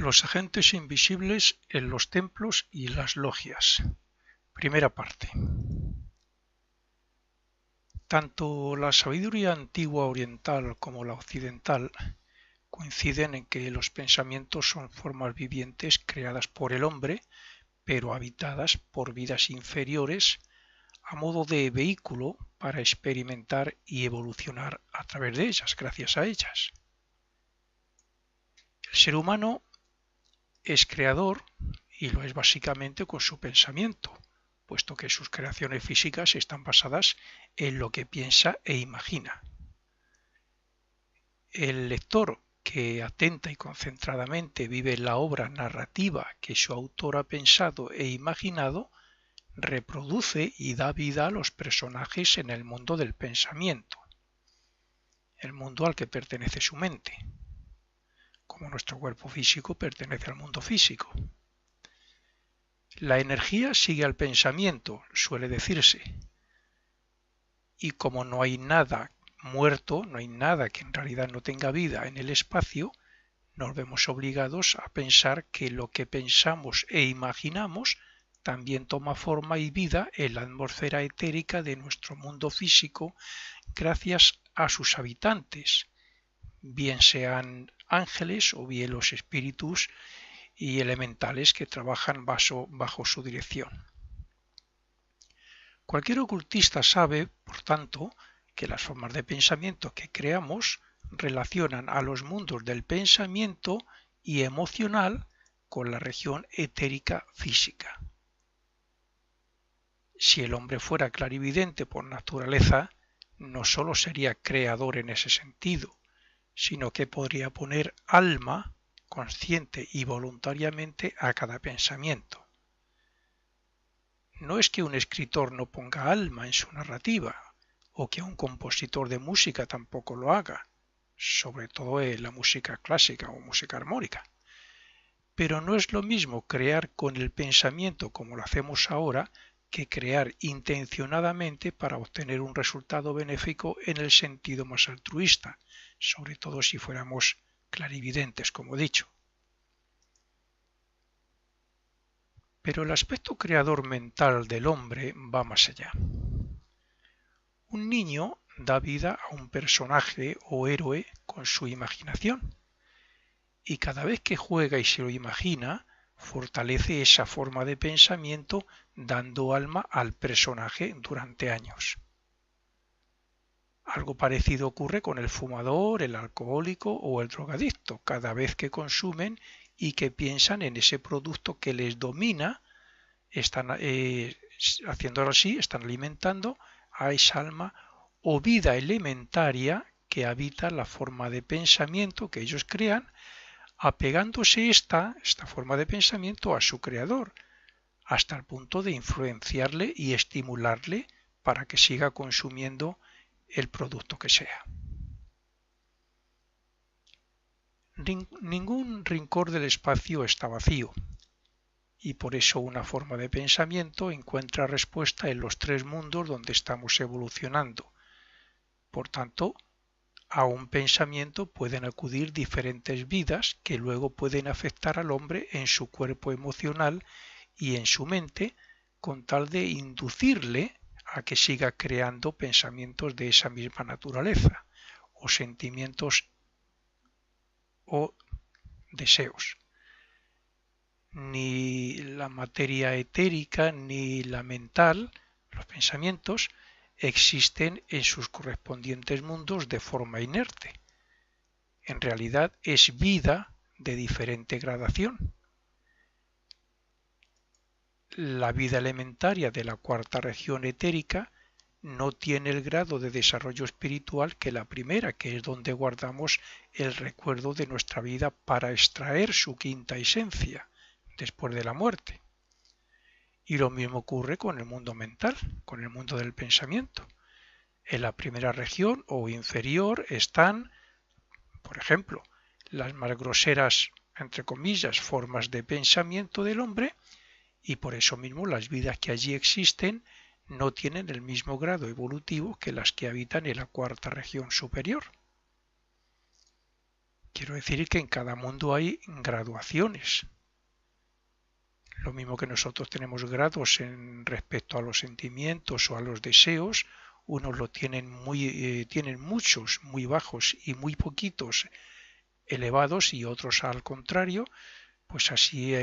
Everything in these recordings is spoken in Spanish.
Los agentes invisibles en los templos y las logias. Primera parte. Tanto la sabiduría antigua oriental como la occidental coinciden en que los pensamientos son formas vivientes creadas por el hombre, pero habitadas por vidas inferiores a modo de vehículo para experimentar y evolucionar a través de ellas, gracias a ellas. El ser humano es creador y lo es básicamente con su pensamiento, puesto que sus creaciones físicas están basadas en lo que piensa e imagina. El lector que atenta y concentradamente vive la obra narrativa que su autor ha pensado e imaginado, reproduce y da vida a los personajes en el mundo del pensamiento, el mundo al que pertenece su mente, como nuestro cuerpo físico pertenece al mundo físico. La energía sigue al pensamiento, suele decirse, y como no hay nada muerto, no hay nada que en realidad no tenga vida en el espacio, nos vemos obligados a pensar que lo que pensamos e imaginamos también toma forma y vida en la atmósfera etérica de nuestro mundo físico gracias a sus habitantes, bien sean ángeles o bien los espíritus y elementales que trabajan bajo su dirección. Cualquier ocultista sabe, por tanto, que las formas de pensamiento que creamos relacionan a los mundos del pensamiento y emocional con la región etérica física. Si el hombre fuera clarividente por naturaleza, no sólo sería creador en ese sentido, sino que podría poner alma consciente y voluntariamente a cada pensamiento. No es que un escritor no ponga alma en su narrativa, o que un compositor de música tampoco lo haga, sobre todo en la música clásica o música armónica. Pero no es lo mismo crear con el pensamiento como lo hacemos ahora que crear intencionadamente para obtener un resultado benéfico en el sentido más altruista, sobre todo si fuéramos clarividentes, como he dicho. Pero el aspecto creador mental del hombre va más allá. Un niño da vida a un personaje o héroe con su imaginación, y cada vez que juega y se lo imagina, fortalece esa forma de pensamiento dando alma al personaje durante años. Algo parecido ocurre con el fumador, el alcohólico o el drogadicto, cada vez que consumen y que piensan en ese producto que les domina, están haciéndolo así, están alimentando a esa alma o vida elementaria que habita la forma de pensamiento que ellos crean, apegándose esta forma de pensamiento a su creador, hasta el punto de influenciarle y estimularle para que siga consumiendo el producto que sea. Ningún rincón del espacio está vacío, y por eso una forma de pensamiento encuentra respuesta en los tres mundos donde estamos evolucionando. Por tanto, a un pensamiento pueden acudir diferentes vidas que luego pueden afectar al hombre en su cuerpo emocional y en su mente, con tal de inducirle a que siga creando pensamientos de esa misma naturaleza, o sentimientos o deseos. Ni la materia etérica ni la mental, los pensamientos, existen en sus correspondientes mundos de forma inerte. En realidad es vida de diferente gradación. La vida elementaria de la cuarta región etérica no tiene el grado de desarrollo espiritual que la primera, que es donde guardamos el recuerdo de nuestra vida para extraer su quinta esencia después de la muerte. Y lo mismo ocurre con el mundo mental, con el mundo del pensamiento. En la primera región o inferior están, por ejemplo, las más groseras, entre comillas, formas de pensamiento del hombre, y por eso mismo las vidas que allí existen no tienen el mismo grado evolutivo que las que habitan en la cuarta región superior. Quiero decir que en cada mundo hay graduaciones. Lo mismo que nosotros tenemos grados en respecto a los sentimientos o a los deseos, unos lo tienen muchos, muy bajos y muy poquitos elevados y otros al contrario. Pues así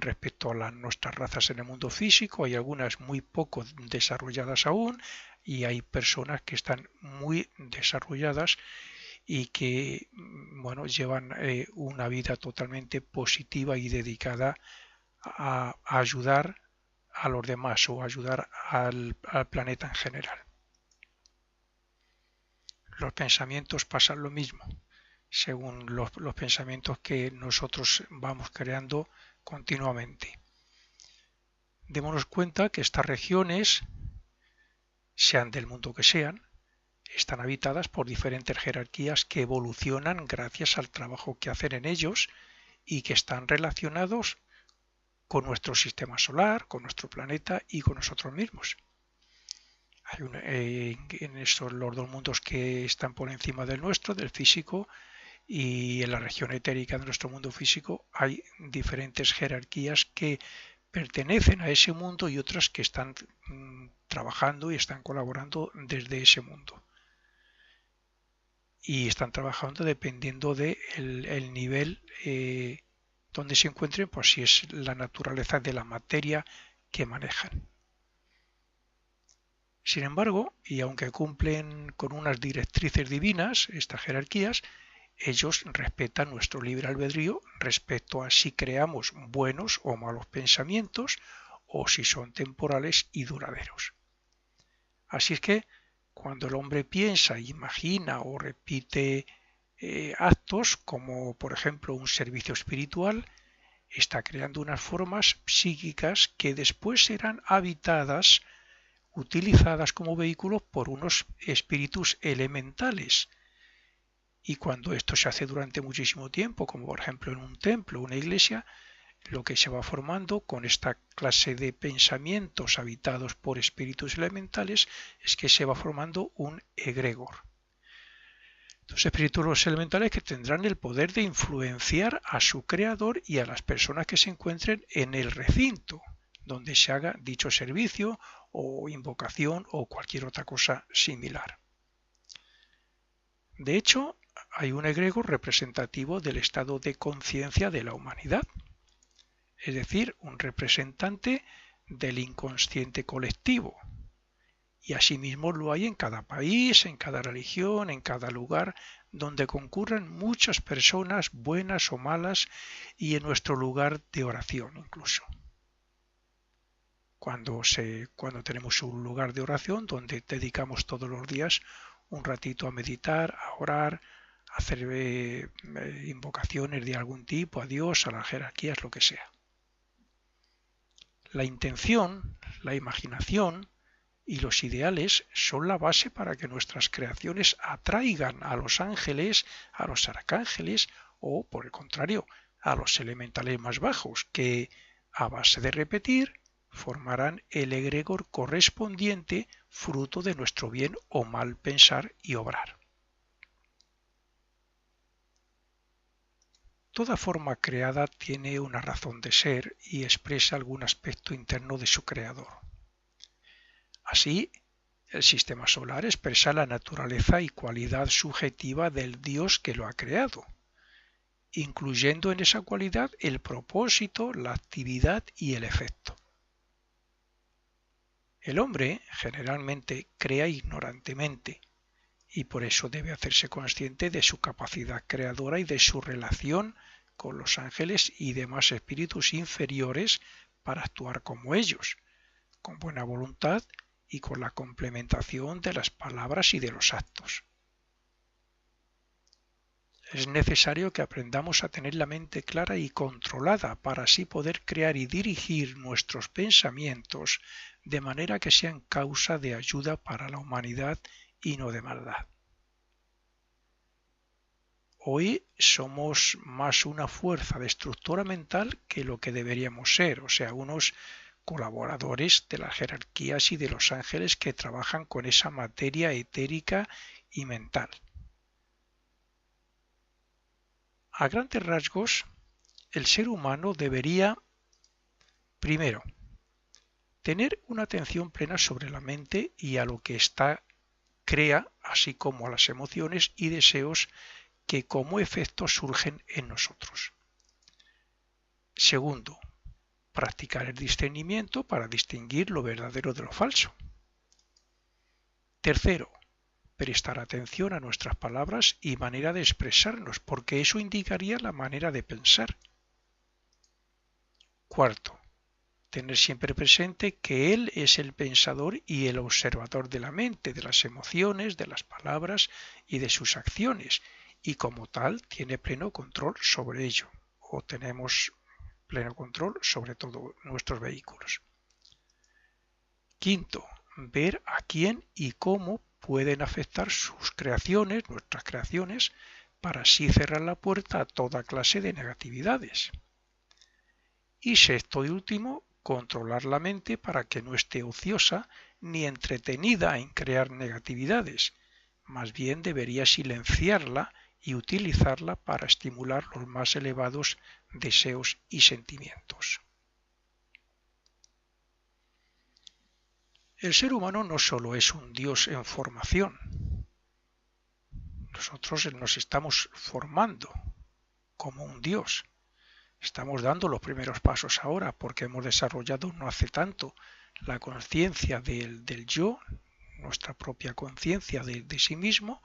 respecto a nuestras razas en el mundo físico, hay algunas muy poco desarrolladas aún y hay personas que están muy desarrolladas y que bueno, llevan una vida totalmente positiva y dedicada a ayudar a los demás o ayudar al planeta en general. Los pensamientos pasan lo mismo, según los pensamientos que nosotros vamos creando continuamente. Démonos cuenta que estas regiones, sean del mundo que sean, están habitadas por diferentes jerarquías que evolucionan gracias al trabajo que hacen en ellos y que están relacionados con nuestro sistema solar, con nuestro planeta y con nosotros mismos. Hay en estos los dos mundos que están por encima del nuestro, del físico, y en la región etérica de nuestro mundo físico hay diferentes jerarquías que pertenecen a ese mundo y otras que están trabajando y están colaborando desde ese mundo. Y están trabajando dependiendo del nivel donde se encuentren, pues si es la naturaleza de la materia que manejan. Sin embargo, y aunque cumplen con unas directrices divinas, estas jerarquías, ellos respetan nuestro libre albedrío respecto a si creamos buenos o malos pensamientos o si son temporales y duraderos. Así es que cuando el hombre piensa, imagina o repite actos como por ejemplo un servicio espiritual, está creando unas formas psíquicas que después serán habitadas, utilizadas como vehículos por unos espíritus elementales. Y cuando esto se hace durante muchísimo tiempo, como por ejemplo en un templo o una iglesia, lo que se va formando con esta clase de pensamientos habitados por espíritus elementales es que se va formando un egregor. Los espíritus elementales que tendrán el poder de influenciar a su creador y a las personas que se encuentren en el recinto donde se haga dicho servicio o invocación o cualquier otra cosa similar. De hecho, hay un egregor representativo del estado de conciencia de la humanidad, es decir, un representante del inconsciente colectivo. Y asimismo lo hay en cada país, en cada religión, en cada lugar donde concurran muchas personas, buenas o malas, y en nuestro lugar de oración incluso. Cuando tenemos un lugar de oración donde dedicamos todos los días un ratito a meditar, a orar, a hacer invocaciones de algún tipo, a Dios, a las jerarquías, lo que sea. La intención, la imaginación y los ideales son la base para que nuestras creaciones atraigan a los ángeles, a los arcángeles o, por el contrario, a los elementales más bajos, que, a base de repetir, formarán el egregor correspondiente fruto de nuestro bien o mal pensar y obrar. Toda forma creada tiene una razón de ser y expresa algún aspecto interno de su creador. Así, el sistema solar expresa la naturaleza y cualidad subjetiva del Dios que lo ha creado, incluyendo en esa cualidad el propósito, la actividad y el efecto. El hombre generalmente crea ignorantemente y por eso debe hacerse consciente de su capacidad creadora y de su relación con los ángeles y demás espíritus inferiores para actuar como ellos, con buena voluntad y con la complementación de las palabras y de los actos. Es necesario que aprendamos a tener la mente clara y controlada para así poder crear y dirigir nuestros pensamientos de manera que sean causa de ayuda para la humanidad y no de maldad. Hoy somos más una fuerza destructora mental que lo que deberíamos ser, o sea, unos colaboradores de las jerarquías y de los ángeles que trabajan con esa materia etérica y mental. A grandes rasgos, el ser humano debería, primero, tener una atención plena sobre la mente y a lo que ésta crea, así como a las emociones y deseos que como efecto surgen en nosotros. Segundo, practicar el discernimiento para distinguir lo verdadero de lo falso. Tercero, prestar atención a nuestras palabras y manera de expresarnos, porque eso indicaría la manera de pensar. Cuarto, tener siempre presente que Él es el pensador y el observador de la mente, de las emociones, de las palabras y de sus acciones, y como tal tiene pleno control sobre ello, o tenemos pleno control sobre todos nuestros vehículos. Quinto, ver a quién y cómo pueden afectar sus creaciones, nuestras creaciones, para así cerrar la puerta a toda clase de negatividades. Y sexto y último, controlar la mente para que no esté ociosa ni entretenida en crear negatividades, más bien debería silenciarla y utilizarla para estimular los más elevados deseos y sentimientos. El ser humano no solo es un Dios en formación, nosotros nos estamos formando como un Dios. Estamos dando los primeros pasos ahora porque hemos desarrollado no hace tanto la conciencia del yo, nuestra propia conciencia de sí mismo,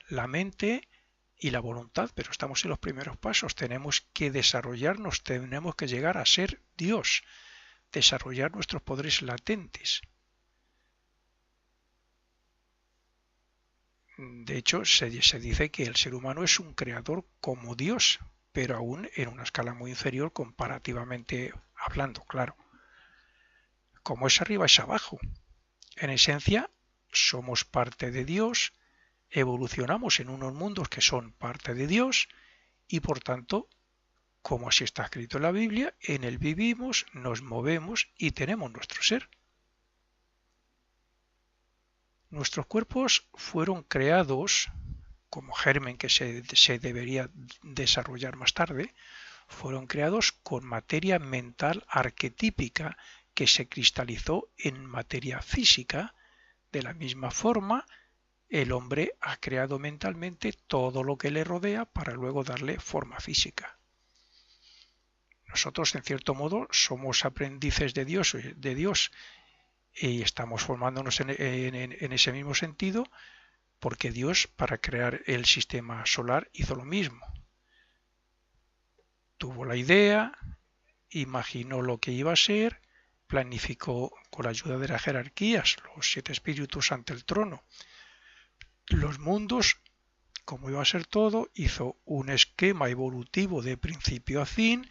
la mente y la voluntad, pero estamos en los primeros pasos. Tenemos que desarrollarnos, tenemos que llegar a ser Dios, desarrollar nuestros poderes latentes. De hecho, se dice que el ser humano es un creador como Dios, pero aún en una escala muy inferior comparativamente hablando, claro. Como es arriba es abajo. En esencia, somos parte de Dios, evolucionamos en unos mundos que son parte de Dios y por tanto, como así está escrito en la Biblia, en él vivimos, nos movemos y tenemos nuestro ser. Nuestros cuerpos fueron creados como germen que se debería desarrollar más tarde, fueron creados con materia mental arquetípica que se cristalizó en materia física. De la misma forma, el hombre ha creado mentalmente todo lo que le rodea para luego darle forma física. Nosotros, en cierto modo, somos aprendices de Dios y estamos formándonos en ese mismo sentido, porque Dios, para crear el sistema solar, hizo lo mismo. Tuvo la idea, imaginó lo que iba a ser, planificó con la ayuda de las jerarquías, los 7 espíritus ante el trono, los mundos, como iba a ser todo, hizo un esquema evolutivo de principio a fin,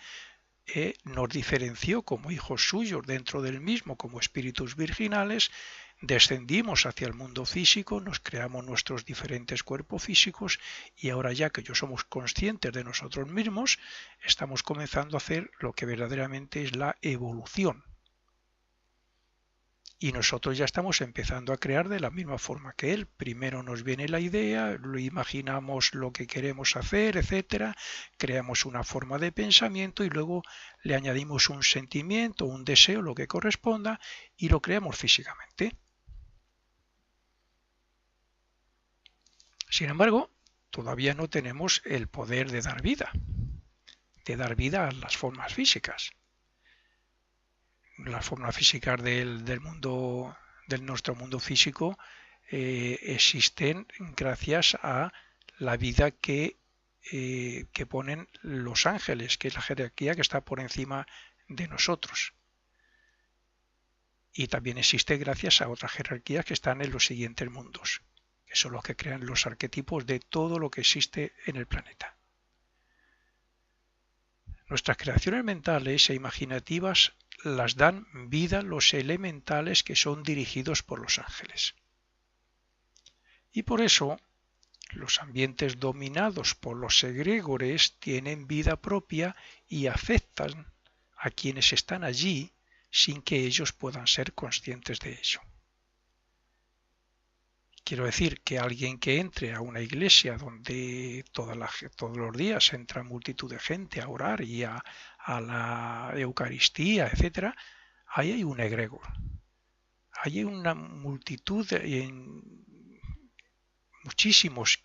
nos diferenció como hijos suyos dentro del mismo, como espíritus virginales, descendimos hacia el mundo físico, nos creamos nuestros diferentes cuerpos físicos y ahora ya que yo somos conscientes de nosotros mismos, estamos comenzando a hacer lo que verdaderamente es la evolución. Y nosotros ya estamos empezando a crear de la misma forma que él. Primero nos viene la idea, lo imaginamos lo que queremos hacer, etcétera, creamos una forma de pensamiento y luego le añadimos un sentimiento, un deseo, lo que corresponda, y lo creamos físicamente. Sin embargo, todavía no tenemos el poder de dar vida a las formas físicas. Las formas físicas del mundo, de nuestro mundo físico, existen gracias a la vida que ponen los ángeles, que es la jerarquía que está por encima de nosotros. Y también existe gracias a otras jerarquías que están en los siguientes mundos, que son los que crean los arquetipos de todo lo que existe en el planeta. Nuestras creaciones mentales e imaginativas las dan vida los elementales que son dirigidos por los ángeles. Y por eso, los ambientes dominados por los egregores tienen vida propia y afectan a quienes están allí sin que ellos puedan ser conscientes de ello. Quiero decir que alguien que entre a una iglesia donde todos los días entra multitud de gente a orar y a la Eucaristía, etcétera, ahí hay un egregor. Ahí hay una multitud en muchísimas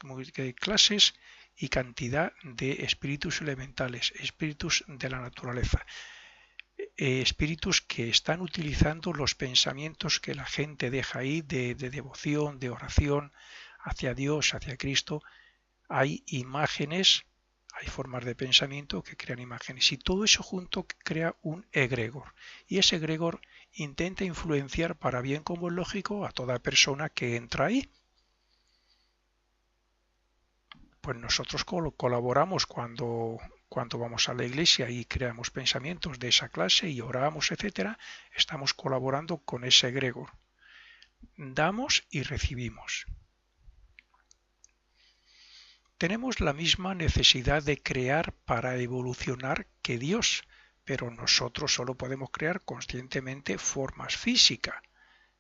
clases y cantidad de espíritus elementales, espíritus de la naturaleza, espíritus que están utilizando los pensamientos que la gente deja ahí de devoción, de oración hacia Dios, hacia Cristo. Hay imágenes, hay formas de pensamiento que crean imágenes y todo eso junto crea un egregor. Y ese egregor intenta influenciar para bien como es lógico a toda persona que entra ahí. Pues nosotros colaboramos cuando vamos a la iglesia y creamos pensamientos de esa clase y oramos, etcétera, estamos colaborando con ese egregor. Damos y recibimos. Tenemos la misma necesidad de crear para evolucionar que Dios, pero nosotros solo podemos crear conscientemente formas físicas,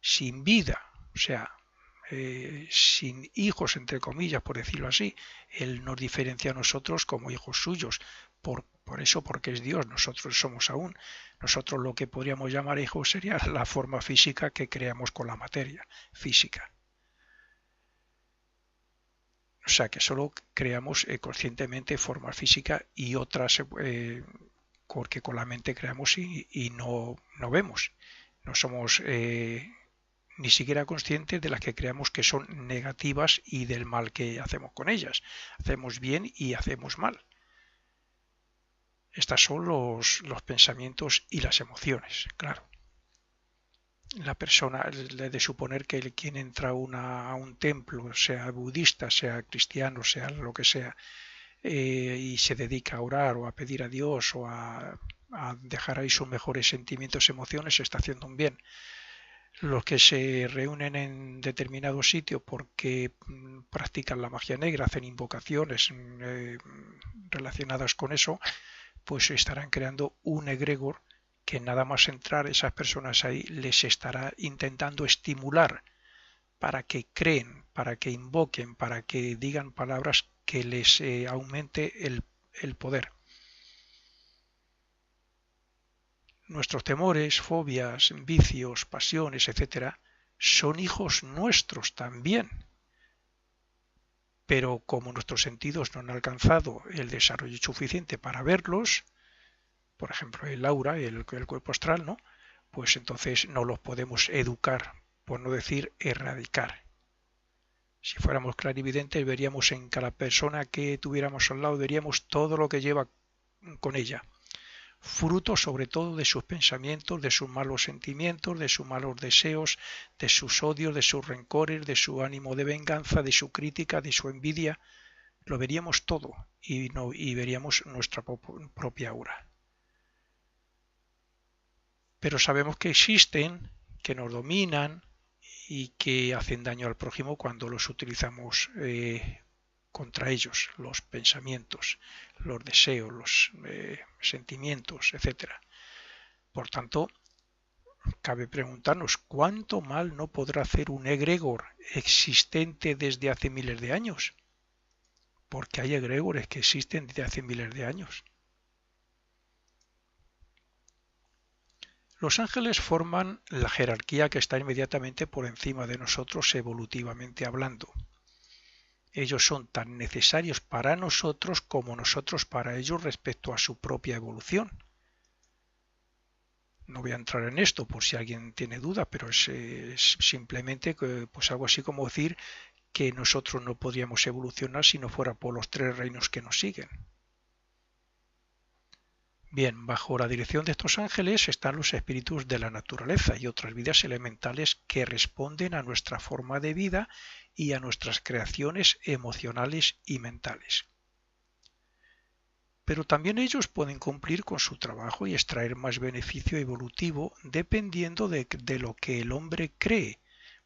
sin vida, o sea, sin hijos, entre comillas, por decirlo así. Él nos diferencia a nosotros como hijos suyos, por eso, porque es Dios, nosotros somos aún. Nosotros lo que podríamos llamar hijos sería la forma física que creamos con la materia física. O sea que solo creamos conscientemente formas físicas y otras porque con la mente creamos y no vemos. No somos ni siquiera conscientes de las que creamos que son negativas y del mal que hacemos con ellas. Hacemos bien y hacemos mal. Estos son los pensamientos y las emociones, claro. La persona, de suponer que quien entra a un templo, sea budista, sea cristiano, sea lo que sea, y se dedica a orar o a pedir a Dios o a dejar ahí sus mejores sentimientos, emociones, está haciendo un bien. Los que se reúnen en determinado sitio porque practican la magia negra, hacen invocaciones relacionadas con eso, pues estarán creando un egregor que nada más entrar esas personas ahí les estará intentando estimular para que creen, para que invoquen, para que digan palabras que les aumente el poder. Nuestros temores, fobias, vicios, pasiones, etcétera, son hijos nuestros también. Pero como nuestros sentidos no han alcanzado el desarrollo suficiente para verlos, por ejemplo el aura, el cuerpo astral, ¿no? Pues entonces no los podemos educar, por no decir erradicar. Si fuéramos clarividentes veríamos en cada persona que tuviéramos al lado, veríamos todo lo que lleva con ella, fruto sobre todo de sus pensamientos, de sus malos sentimientos, de sus malos deseos, de sus odios, de sus rencores, de su ánimo de venganza, de su crítica, de su envidia. Lo veríamos todo y veríamos nuestra propia aura. Pero sabemos que existen, que nos dominan y que hacen daño al prójimo cuando los utilizamos contra ellos, los pensamientos, los deseos, los sentimientos, etc. Por tanto, cabe preguntarnos cuánto mal no podrá hacer un egregor existente desde hace miles de años, porque hay egregores que existen desde hace miles de años. Los ángeles forman la jerarquía que está inmediatamente por encima de nosotros evolutivamente hablando. Ellos son tan necesarios para nosotros como nosotros para ellos respecto a su propia evolución. No voy a entrar en esto por si alguien tiene duda, pero es simplemente pues algo así como decir que nosotros no podríamos evolucionar si no fuera por los tres reinos que nos siguen. Bien, bajo la dirección de estos ángeles están los espíritus de la naturaleza y otras vidas elementales que responden a nuestra forma de vida y a nuestras creaciones emocionales y mentales. Pero también ellos pueden cumplir con su trabajo y extraer más beneficio evolutivo dependiendo de lo que el hombre cree,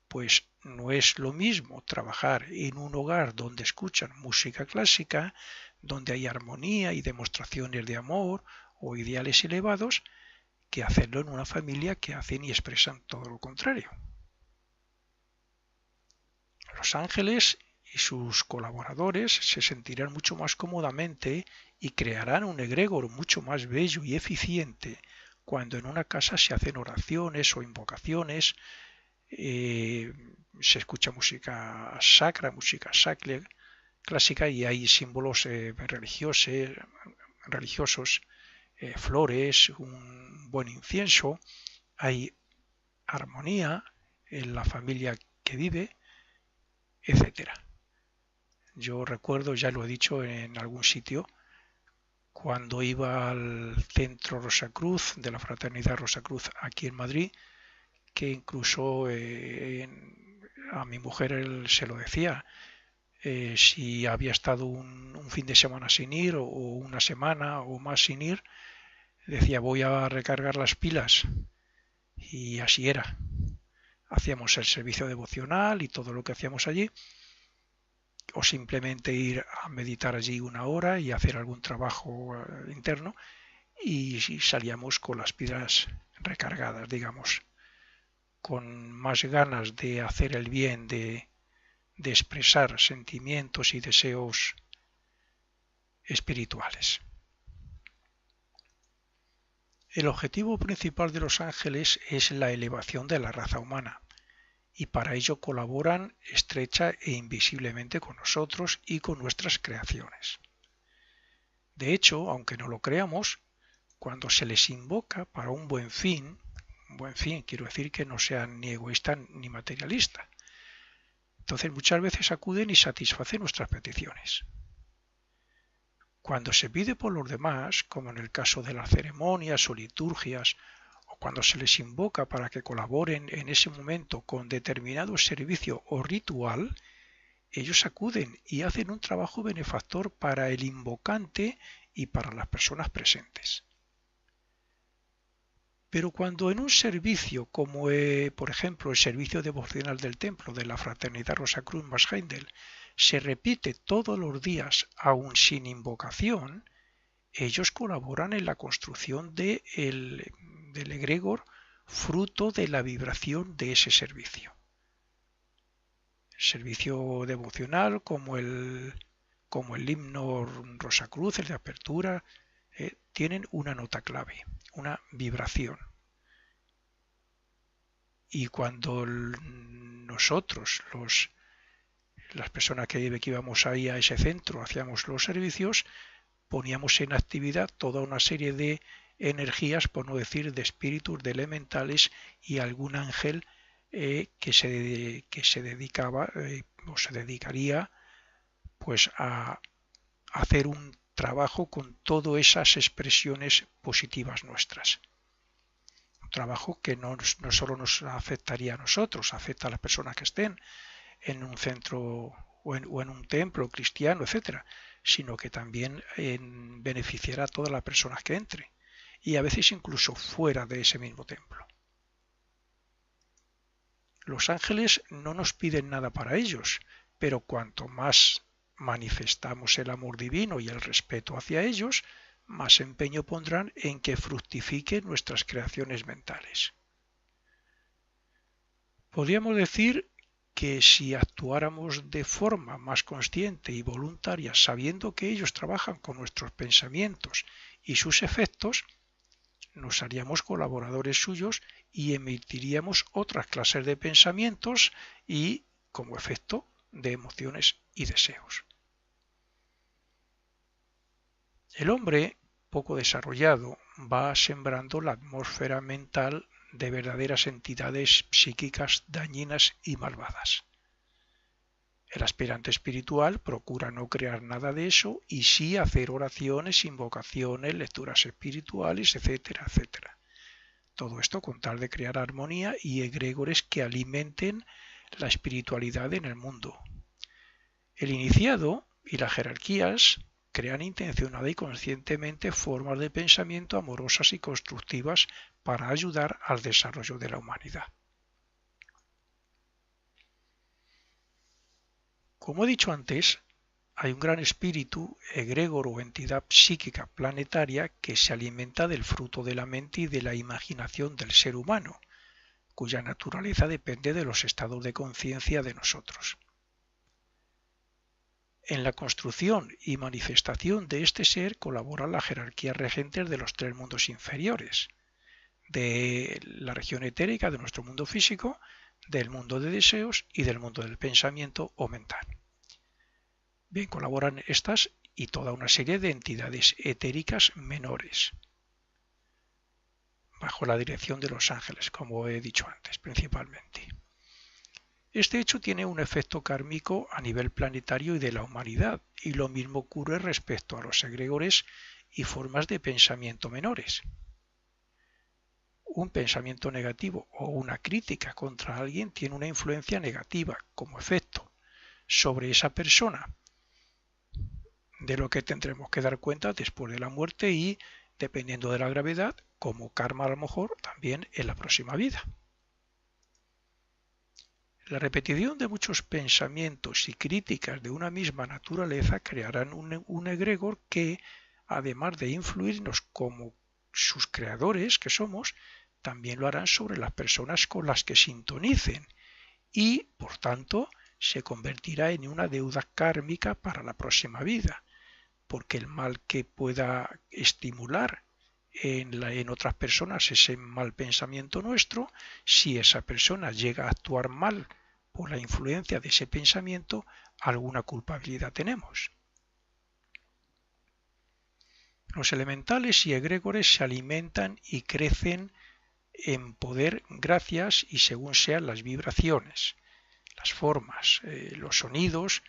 pues no es lo mismo trabajar en un hogar donde escuchan música clásica, donde hay armonía y demostraciones de amor o ideales elevados, que hacerlo en una familia que hacen y expresan todo lo contrario. Los ángeles y sus colaboradores se sentirán mucho más cómodamente y crearán un egregor mucho más bello y eficiente cuando en una casa se hacen oraciones o invocaciones, se escucha música sacra, música sacra, clásica, y hay símbolos religiosos, flores, un buen incienso, hay armonía en la familia que vive, etcétera. Yo recuerdo, ya lo he dicho en algún sitio, cuando iba al centro Rosacruz, de la Fraternidad Rosacruz aquí en Madrid, que incluso a mi mujer se lo decía, si había estado un fin de semana sin ir o una semana o más sin ir, decía voy a recargar las pilas, y así era. Hacíamos el servicio devocional y todo lo que hacíamos allí, o simplemente ir a meditar allí una hora y hacer algún trabajo interno, y salíamos con las pilas recargadas, digamos, con más ganas de hacer el bien, de expresar sentimientos y deseos espirituales. El objetivo principal de los ángeles es la elevación de la raza humana, y para ello colaboran estrecha e invisiblemente con nosotros y con nuestras creaciones. De hecho, aunque no lo creamos, cuando se les invoca para un buen fin quiero decir que no sean ni egoístas ni materialistas, entonces muchas veces acuden y satisfacen nuestras peticiones. Cuando se pide por los demás, como en el caso de las ceremonias o liturgias, o cuando se les invoca para que colaboren en ese momento con determinado servicio o ritual, ellos acuden y hacen un trabajo benefactor para el invocante y para las personas presentes. Pero cuando en un servicio, como por ejemplo el servicio devocional del templo de la Fraternidad Rosacruz más Heindel, se repite todos los días aún sin invocación, ellos colaboran en la construcción del egregor fruto de la vibración de ese servicio. El servicio devocional, como el himno Rosacruz, el de apertura, tienen una nota clave, una vibración. Y cuando nosotros, las personas que íbamos ahí a ese centro, hacíamos los servicios, poníamos en actividad toda una serie de energías, por no decir de espíritus, de elementales y algún ángel que se dedicaba o se dedicaría pues a hacer un trabajo con todas esas expresiones positivas nuestras. Un trabajo que no solo nos afectaría a nosotros, afecta a las personas que estén en un centro o en un templo cristiano, etcétera, sino que también beneficiará a todas las personas que entren, y a veces incluso fuera de ese mismo templo. Los ángeles no nos piden nada para ellos, pero cuanto más manifestamos el amor divino y el respeto hacia ellos, más empeño pondrán en que fructifiquen nuestras creaciones mentales. Podríamos decir que si actuáramos de forma más consciente y voluntaria, sabiendo que ellos trabajan con nuestros pensamientos y sus efectos, nos haríamos colaboradores suyos y emitiríamos otras clases de pensamientos y, como efecto, de emociones y deseos. El hombre, poco desarrollado, va sembrando la atmósfera mental de verdaderas entidades psíquicas dañinas y malvadas. El aspirante espiritual procura no crear nada de eso y sí hacer oraciones, invocaciones, lecturas espirituales, etcétera, etcétera. Todo esto con tal de crear armonía y egregores que alimenten la espiritualidad en el mundo. El iniciado y las jerarquías crean intencionada y conscientemente formas de pensamiento amorosas y constructivas para ayudar al desarrollo de la humanidad. Como he dicho antes, hay un gran espíritu, egregor o entidad psíquica planetaria que se alimenta del fruto de la mente y de la imaginación del ser humano, cuya naturaleza depende de los estados de conciencia de nosotros. En la construcción y manifestación de este ser colabora la jerarquía regente de los tres mundos inferiores, de la región etérica, de nuestro mundo físico, del mundo de deseos y del mundo del pensamiento o mental. Bien, colaboran estas y toda una serie de entidades etéricas menores, bajo la dirección de los ángeles, como he dicho antes, principalmente. Este hecho tiene un efecto kármico a nivel planetario y de la humanidad, y lo mismo ocurre respecto a los egregores y formas de pensamiento menores. Un pensamiento negativo o una crítica contra alguien tiene una influencia negativa como efecto sobre esa persona, de lo que tendremos que dar cuenta después de la muerte y, dependiendo de la gravedad, como karma a lo mejor también en la próxima vida. La repetición de muchos pensamientos y críticas de una misma naturaleza crearán un egregor que, además de influirnos como sus creadores que somos, también lo harán sobre las personas con las que sintonicen y, por tanto, se convertirá en una deuda kármica para la próxima vida, porque el mal que pueda estimular en otras personas ese mal pensamiento nuestro, si esa persona llega a actuar mal por la influencia de ese pensamiento, alguna culpabilidad tenemos. Los elementales y egregores se alimentan y crecen en poder gracias y según sean las vibraciones, las formas, los sonidos,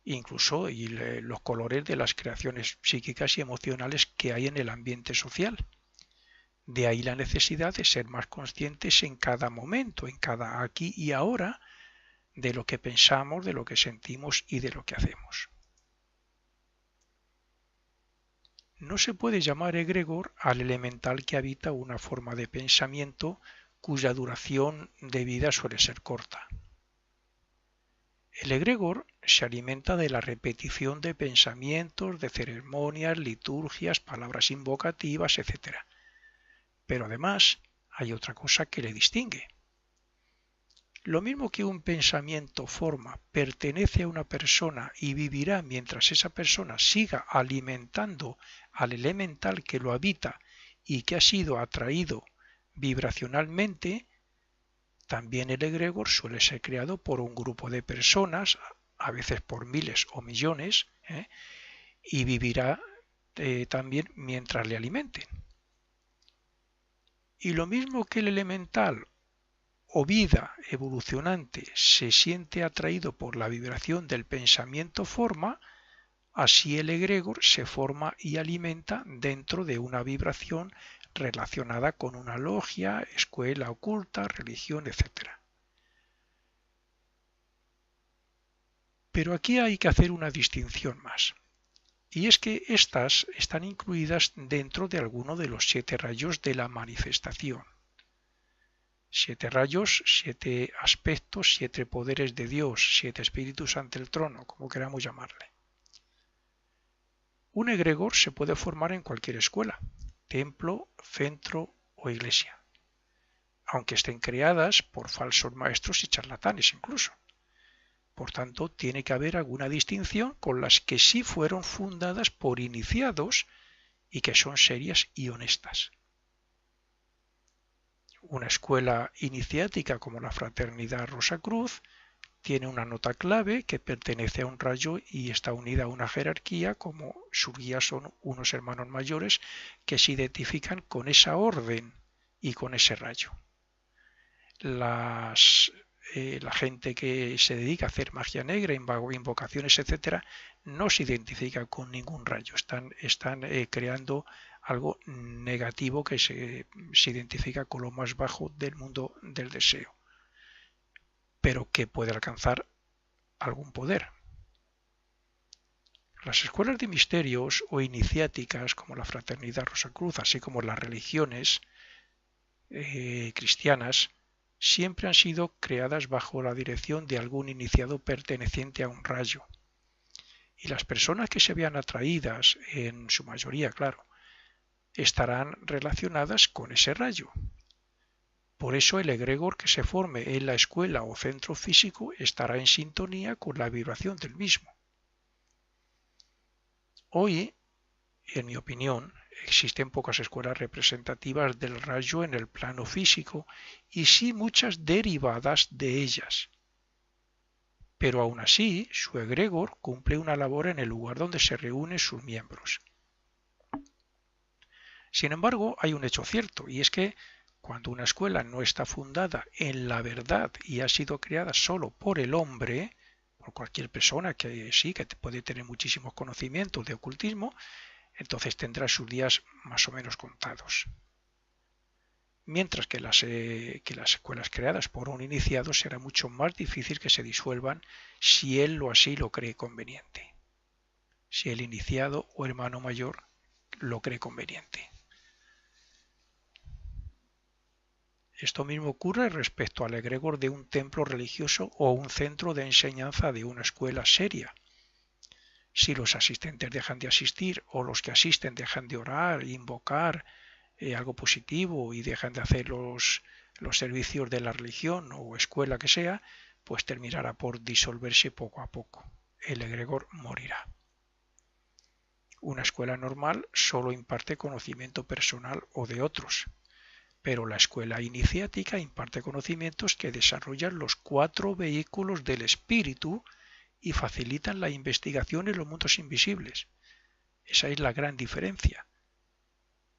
incluso los colores de las creaciones psíquicas y emocionales que hay en el ambiente social. De ahí la necesidad de ser más conscientes en cada momento, en cada aquí y ahora, de lo que pensamos, de lo que sentimos y de lo que hacemos. No se puede llamar egregor al elemental que habita una forma de pensamiento cuya duración de vida suele ser corta. El egregor se alimenta de la repetición de pensamientos, de ceremonias, liturgias, palabras invocativas, etc. Pero además hay otra cosa que le distingue. Lo mismo que un pensamiento forma, pertenece a una persona y vivirá mientras esa persona siga alimentando al elemental que lo habita y que ha sido atraído vibracionalmente, también el egregor suele ser creado por un grupo de personas, a veces por miles o millones, y vivirá también mientras le alimenten. Y lo mismo que el elemental o vida evolucionante se siente atraído por la vibración del pensamiento forma, así el egregor se forma y alimenta dentro de una vibración relacionada con una logia, escuela oculta, religión, etc. Pero aquí hay que hacer una distinción más, y es que estas están incluidas dentro de alguno de los 7 rayos de la manifestación. 7 rayos, 7 aspectos, 7 poderes de Dios, 7 espíritus ante el trono, como queramos llamarle. Un egregor se puede formar en cualquier escuela, templo, centro o iglesia, aunque estén creadas por falsos maestros y charlatanes incluso. Por tanto, tiene que haber alguna distinción con las que sí fueron fundadas por iniciados y que son serias y honestas. Una escuela iniciática como la Fraternidad Rosacruz tiene una nota clave que pertenece a un rayo y está unida a una jerarquía, como sus guías son unos hermanos mayores que se identifican con esa orden y con ese rayo. La gente que se dedica a hacer magia negra, invocaciones, etcétera, no se identifica con ningún rayo, están creando algo negativo que se identifica con lo más bajo del mundo del deseo, pero que puede alcanzar algún poder. Las escuelas de misterios o iniciáticas como la Fraternidad Rosacruz, así como las religiones cristianas, siempre han sido creadas bajo la dirección de algún iniciado perteneciente a un rayo. Y las personas que se vean atraídas, en su mayoría, claro, estarán relacionadas con ese rayo. Por eso el egregor que se forme en la escuela o centro físico estará en sintonía con la vibración del mismo. Hoy, en mi opinión, existen pocas escuelas representativas del rayo en el plano físico y sí muchas derivadas de ellas. Pero aún así, su egregor cumple una labor en el lugar donde se reúnen sus miembros. Sin embargo, hay un hecho cierto, y es que cuando una escuela no está fundada en la verdad y ha sido creada solo por el hombre, por cualquier persona que sí, que puede tener muchísimos conocimientos de ocultismo, entonces tendrá sus días más o menos contados. Mientras que las escuelas creadas por un iniciado será mucho más difícil que se disuelvan si él o así lo cree conveniente. Si el iniciado o hermano mayor lo cree conveniente. Esto mismo ocurre respecto al egregor de un templo religioso o un centro de enseñanza de una escuela seria. Si los asistentes dejan de asistir o los que asisten dejan de orar, invocar algo positivo y dejan de hacer los servicios de la religión o escuela que sea, pues terminará por disolverse poco a poco. El egregor morirá. Una escuela normal solo imparte conocimiento personal o de otros, pero la escuela iniciática imparte conocimientos que desarrollan los 4 vehículos del espíritu y facilitan la investigación en los mundos invisibles. Esa es la gran diferencia.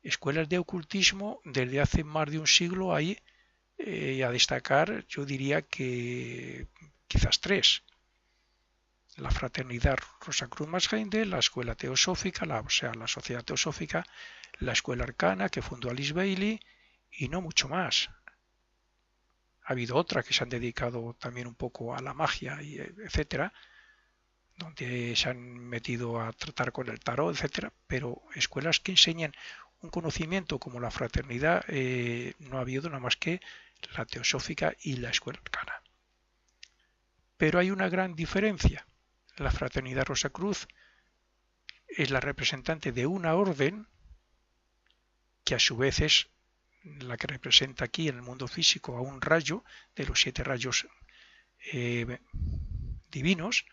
Escuelas de ocultismo desde hace más de un siglo hay, a destacar, yo diría que quizás 3. La Fraternidad Rosacruz Heindel, la Escuela Teosófica, la Sociedad Teosófica, la Escuela Arcana que fundó Alice Bailey y no mucho más. Ha habido otras que se han dedicado también un poco a la magia, etcétera, donde se han metido a tratar con el tarot, etcétera, pero escuelas que enseñan un conocimiento como la fraternidad no ha habido nada más que la teosófica y la escuela arcana. Pero hay una gran diferencia. La fraternidad Rosacruz es la representante de una orden que a su vez es la que representa aquí en el mundo físico a un rayo de los 7 rayos divinos,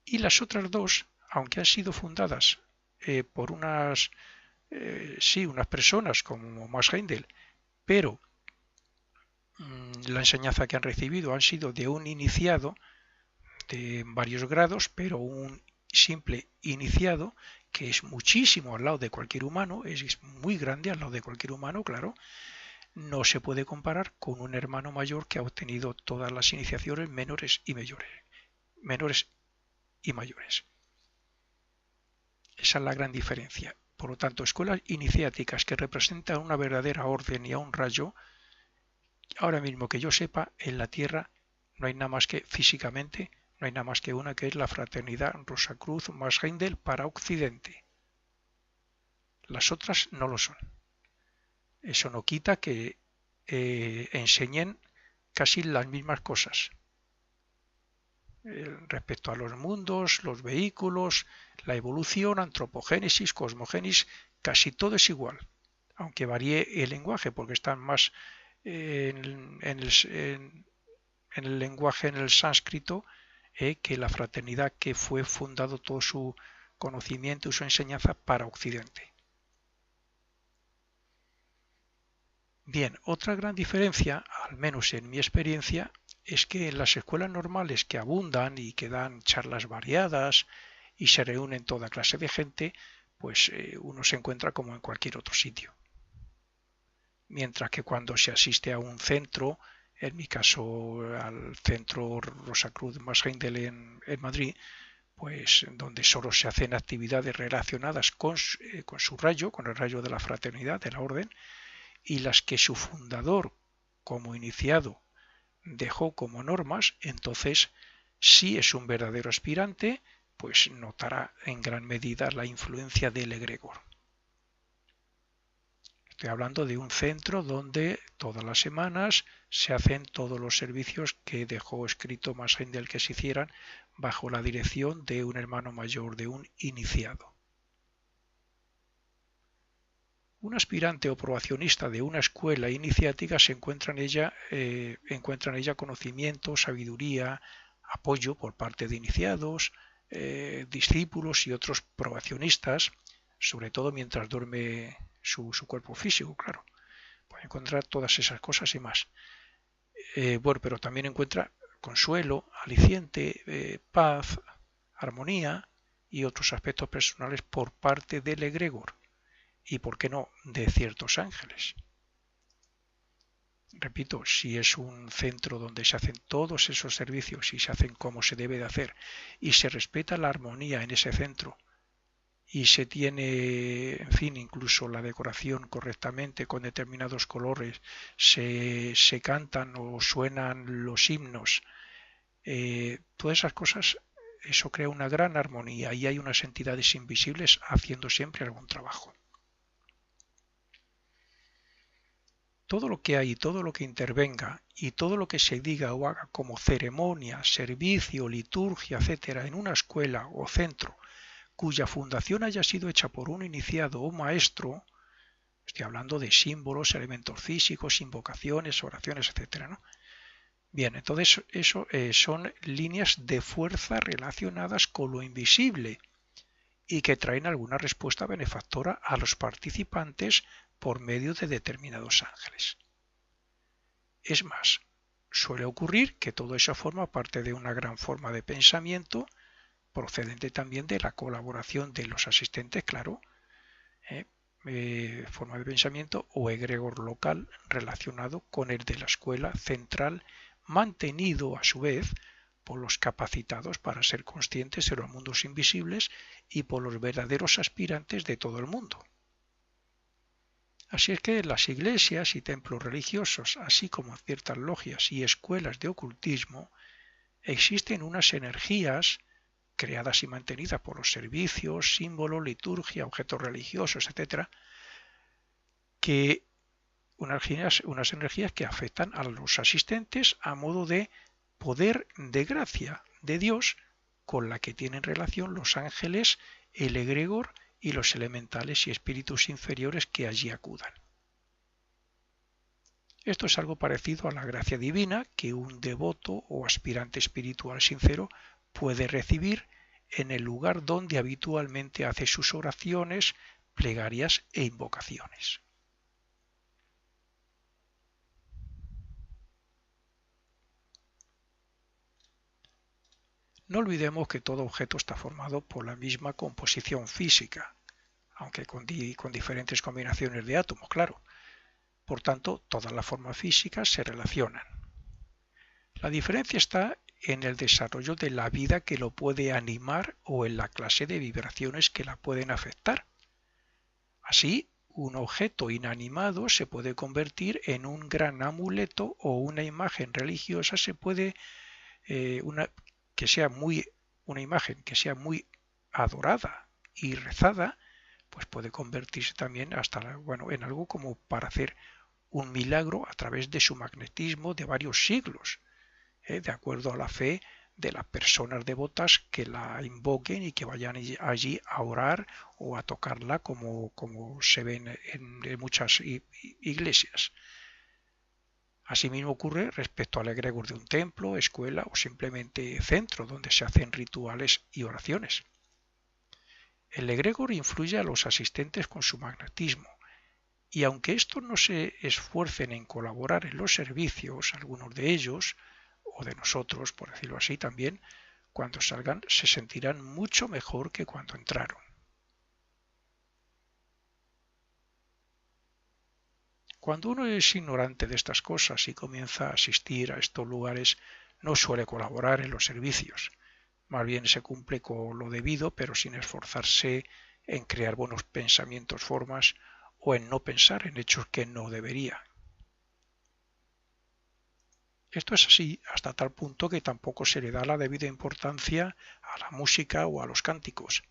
y las otras dos, aunque han sido fundadas por unas personas como Max Heindel, pero la enseñanza que han recibido han sido de un iniciado de varios grados, pero un simple iniciado que es muchísimo al lado de cualquier humano, es muy grande al lado de cualquier humano, claro, no se puede comparar con un hermano mayor que ha obtenido todas las iniciaciones menores y mayores. Esa es la gran diferencia. Por lo tanto, escuelas iniciáticas que representan una verdadera orden y a un rayo, ahora mismo que yo sepa, en la Tierra no hay nada más que físicamente, no hay nada más que una, que es la Fraternidad Rosacruz Max Heindel para Occidente. Las otras no lo son. Eso no quita que enseñen casi las mismas cosas respecto a los mundos, los vehículos, la evolución, antropogénesis, cosmogénesis, casi todo es igual, aunque varíe el lenguaje, porque están más en el lenguaje, en el sánscrito, que la fraternidad que fue fundado todo su conocimiento y su enseñanza para Occidente. Bien, otra gran diferencia, al menos en mi experiencia, es que en las escuelas normales que abundan y que dan charlas variadas y se reúnen toda clase de gente, pues uno se encuentra como en cualquier otro sitio. Mientras que cuando se asiste a un centro, en mi caso al centro Rosacruz Max Heindel en Madrid, pues donde solo se hacen actividades relacionadas con su rayo, con el rayo de la fraternidad, de la orden, y las que su fundador, como iniciado, dejó como normas, entonces si es un verdadero aspirante, pues notará en gran medida la influencia del egregor. Estoy hablando de un centro donde todas las semanas se hacen todos los servicios que dejó escrito Max Heindel que se hicieran bajo la dirección de un hermano mayor, de un iniciado. Un aspirante o probacionista de una escuela iniciática se encuentra en ella conocimiento, sabiduría, apoyo por parte de iniciados, discípulos y otros probacionistas, sobre todo mientras duerme su cuerpo físico, claro. Puede encontrar todas esas cosas y más. Bueno, pero también encuentra consuelo, aliciente, paz, armonía y otros aspectos personales por parte del egregor y, por qué no, de ciertos ángeles. Repito, si es un centro donde se hacen todos esos servicios y se hacen como se debe de hacer y se respeta la armonía en ese centro y se tiene, en fin, incluso la decoración correctamente con determinados colores, se cantan o suenan los himnos, todas esas cosas, eso crea una gran armonía y hay unas entidades invisibles haciendo siempre algún trabajo. Todo lo que hay, todo lo que intervenga y todo lo que se diga o haga como ceremonia, servicio, liturgia, etcétera, en una escuela o centro cuya fundación haya sido hecha por un iniciado o maestro, estoy hablando de símbolos, elementos físicos, invocaciones, oraciones, etcétera, ¿no? Bien, entonces eso son líneas de fuerza relacionadas con lo invisible y que traen alguna respuesta benefactora a los participantes por medio de determinados ángeles. Es más, suele ocurrir que todo eso forma parte de una gran forma de pensamiento procedente también de la colaboración de los asistentes, claro, forma de pensamiento o egregor local relacionado con el de la escuela central, mantenido a su vez por los capacitados para ser conscientes de los mundos invisibles y por los verdaderos aspirantes de todo el mundo. Así es que las iglesias y templos religiosos, así como ciertas logias y escuelas de ocultismo, existen unas energías creadas y mantenidas por los servicios, símbolos, liturgia, objetos religiosos, etcétera, que unas energías que afectan a los asistentes a modo de poder de gracia de Dios con la que tienen relación los ángeles, el egregor y los elementales y espíritus inferiores que allí acudan. Esto es algo parecido a la gracia divina que un devoto o aspirante espiritual sincero puede recibir en el lugar donde habitualmente hace sus oraciones, plegarias e invocaciones. No olvidemos que todo objeto está formado por la misma composición física, aunque con diferentes combinaciones de átomos, claro. Por tanto, todas las formas físicas se relacionan. La diferencia está en el desarrollo de la vida que lo puede animar o en la clase de vibraciones que la pueden afectar. Así, un objeto inanimado se puede convertir en un gran amuleto o una imagen religiosa se puede una imagen que sea muy adorada y rezada, pues puede convertirse también en algo como para hacer un milagro a través de su magnetismo de varios siglos, de acuerdo a la fe de las personas devotas que la invoquen y que vayan allí a orar o a tocarla como se ven en muchas iglesias. Asimismo ocurre respecto al egregor de un templo, escuela o simplemente centro donde se hacen rituales y oraciones. El egregor influye a los asistentes con su magnetismo, y aunque estos no se esfuercen en colaborar en los servicios, algunos de ellos, o de nosotros, por decirlo así también, cuando salgan se sentirán mucho mejor que cuando entraron. Cuando uno es ignorante de estas cosas y comienza a asistir a estos lugares, no suele colaborar en los servicios. Más bien se cumple con lo debido, pero sin esforzarse en crear buenos pensamientos, formas, o en no pensar en hechos que no debería. Esto es así hasta tal punto que tampoco se le da la debida importancia a la música o a los cánticos.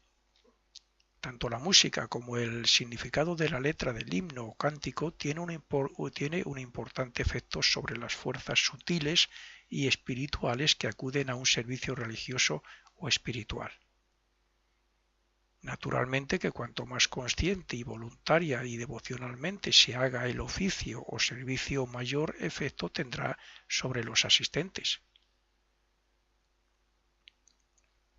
Tanto la música como el significado de la letra del himno o cántico tiene un importante efecto sobre las fuerzas sutiles y espirituales que acuden a un servicio religioso o espiritual. Naturalmente que cuanto más consciente y voluntaria y devocionalmente se haga el oficio o servicio, mayor efecto tendrá sobre los asistentes.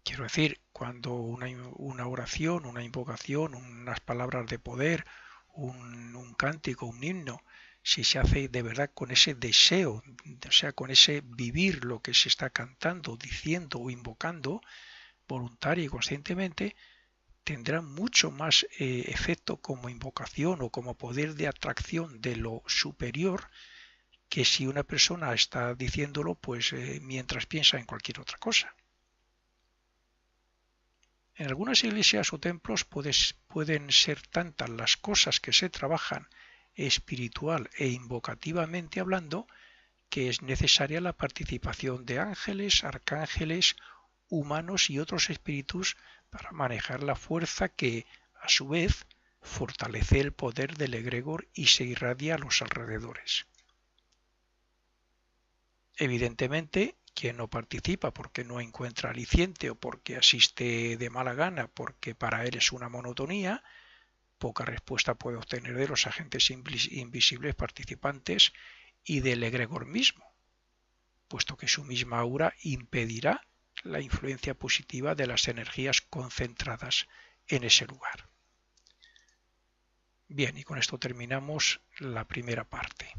Quiero decir, cuando una oración, una invocación, unas palabras de poder, un cántico, un himno, si se hace de verdad con ese deseo, o sea, con ese vivir lo que se está cantando, diciendo o invocando, voluntaria y conscientemente, tendrá mucho más efecto como invocación o como poder de atracción de lo superior que si una persona está diciéndolo pues mientras piensa en cualquier otra cosa. En algunas iglesias o templos pueden ser tantas las cosas que se trabajan espiritual e invocativamente hablando que es necesaria la participación de ángeles, arcángeles, humanos y otros espíritus para manejar la fuerza que, a su vez, fortalece el poder del egregor y se irradia a los alrededores. Evidentemente, quien no participa porque no encuentra aliciente o porque asiste de mala gana, porque para él es una monotonía, poca respuesta puede obtener de los agentes invisibles participantes y del egregor mismo, puesto que su misma aura impedirá la influencia positiva de las energías concentradas en ese lugar. Bien, y con esto terminamos la primera parte.